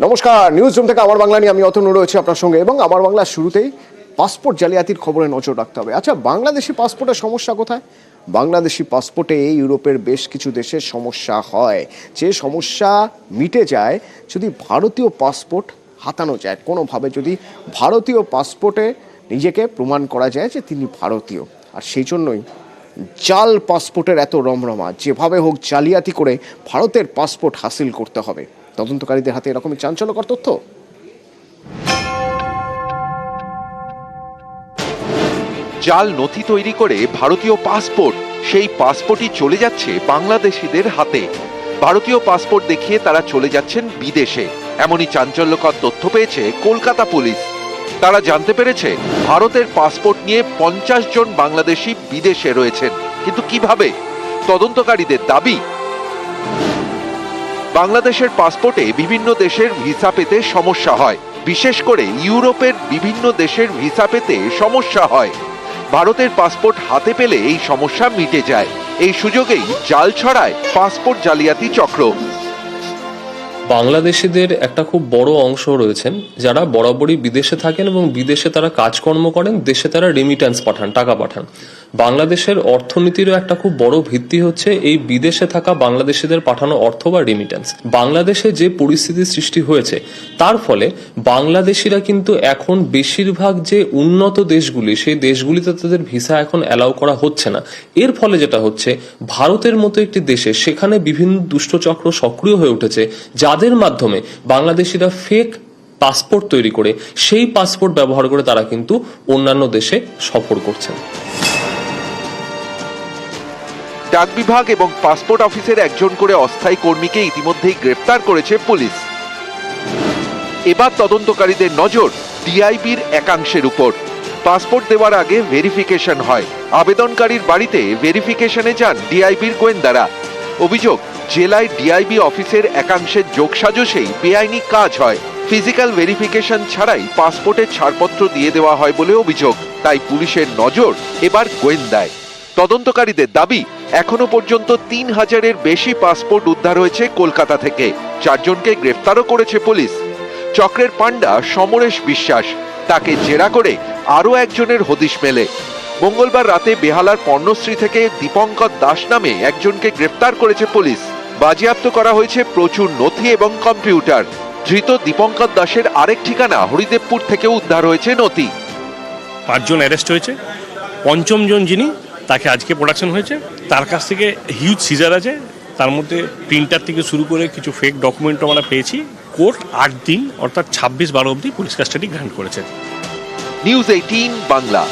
নমস্কার, news room থেকে আমার বাংলা নিয়ে আমি অতনু রয়েছি আপনার সঙ্গে। এবং আমার বাংলার শুরুতেই পাসপোর্ট জালিয়াতির খবরে নজর রাখতে হবে। আচ্ছা, বাংলাদেশি পাসপোর্টের সমস্যা কোথায়? বাংলাদেশি পাসপোর্টে ইউরোপের বেশ কিছু দেশের সমস্যা হয়, যে সমস্যা মিটে যায় যদি ভারতীয় পাসপোর্ট হাতানো যায়। কোনোভাবে যদি ভারতীয় পাসপোর্টে নিজেকে প্রমাণ করা যায় যে তিনি ভারতীয়। আর সেই জন্যই জাল পাসপোর্টের এত রমরমা, যেভাবে হোক জালিয়াতি করে ভারতের পাসপোর্ট হাসিল করতে হবে। তদন্তকারীদের হাতে এরকমই চাঞ্চল্যকর তথ্য। জাল নথি তৈরি করে ভারতীয় পাসপোর্ট, সেই পাসপোর্টই চলে যাচ্ছে বাংলাদেশিদের হাতে। ভারতীয় পাসপোর্ট দেখিয়ে তারা চলে যাচ্ছেন বিদেশে। এমনই চাঞ্চল্যকর তথ্য পেয়েছে কলকাতা পুলিশ। তারা জানতে পেরেছে ভারতের পাসপোর্ট নিয়ে 50 জন বাংলাদেশি বিদেশে রয়েছেন। কিন্তু কিভাবে? তদন্তকারীদের দাবি, বাংলাদেশের পাসপোর্টে বিভিন্ন দেশের ভিসা পেতে সমস্যা হয়, বিশেষ করে ইউরোপের বিভিন্ন দেশের ভিসা পেতে সমস্যা হয়। ভারতের পাসপোর্ট হাতে পেলে এই সমস্যা মিটে যায়। এই সুযোগেই জাল ছড়ায় পাসপোর্ট জালিয়াতি চক্র। বাংলাদেশিদের একটা খুব বড় অংশ রয়েছেন যারা বরাবরই বিদেশে থাকেন এবং বিদেশে তারা কাজকর্ম করেন, দেশে তারা রেমিট্যান্স পাঠান, টাকা পাঠান। বাংলাদেশের অর্থনীতিরও একটা খুব বড় ভিত্তি হচ্ছে এই বিদেশে থাকা বাংলাদেশিদের পাঠানো অর্থ বা রেমিট্যান্স। বাংলাদেশে যে পরিস্থিতির সৃষ্টি হয়েছে তার ফলে বাংলাদেশিরা কিন্তু এখন বেশিরভাগ যে উন্নত দেশগুলি, সেই দেশগুলিতে তাদের ভিসা এখন অ্যালাউ করা হচ্ছে না। এর ফলে যেটা হচ্ছে, ভারতের মতো একটি দেশে সেখানে বিভিন্ন দুষ্টচক্র সক্রিয় হয়ে উঠেছে, যাদের মাধ্যমে বাংলাদেশিরা ফেক পাসপোর্ট তৈরি করে সেই পাসপোর্ট ব্যবহার করে তারা কিন্তু অন্যান্য দেশে সফর করছেন। ডাক বিভাগ এবং পাসপোর্ট অফিসের একজন করে অস্থায়ী কর্মীকে ইতিমধ্যেই গ্রেফতার করেছে পুলিশ। এবার তদন্তকারীদের নজর ডিআইবির একাংশের উপর। পাসপোর্ট দেওয়ার আগে ভেরিফিকেশন হয়। আবেদনকারীর বাড়িতে ভেরিফিকেশনে যান ডিআইবির গোয়েন্দারা। অভিযোগ, জেলায় ডিআইবি অফিসের একাংশের যোগসাজশেই বেআইনি কাজ হয়। ফিজিক্যাল ভেরিফিকেশন ছাড়াই পাসপোর্টের ছাড়পত্র দিয়ে দেওয়া হয় বলে অভিযোগ। তাই পুলিশের নজর এবার গোয়েন্দায়। তদন্তকারীদের দাবি, এখনো পর্যন্ত 3000-এর বেশি পাসপোর্ট উদ্ধার হয়েছে কলকাতা থেকে। 4 জনকে গ্রেফতারও করেছে পুলিশ। চক্রের পান্ডা সমরেশ বিশ্বাস, তাকে জেরা করে আরও একজনের হদিশ মেলে। মঙ্গলবার রাতে বেহালার পর্ণশ্রী থেকে দীপঙ্কর দাস নামে একজনকে গ্রেফতার করেছে পুলিশ। বাজেয়াপ্ত করা হয়েছে প্রচুর নথি এবং কম্পিউটার। ধৃত দীপঙ্কর দাসের আরেক ঠিকানা হরিদেবপুর থেকে উদ্ধার হয়েছে নথি। 5 জন অ্যারেস্ট হয়েছে। 5ম জন যিনি, তাকে আজকে প্রোডাকশন হয়েছে। তার কাছ থেকে হিউজ সিজার আছে, তার মধ্যে প্রিন্টার থেকে শুরু করে কিছু ফেক ডকুমেন্টও আমরা পেয়েছি। কোর্ট 8 দিন অর্থাৎ 26/12 অবধি পুলিশ কাস্টাডি গ্রান্ট করেছে। নিউজ 18 বাংলা।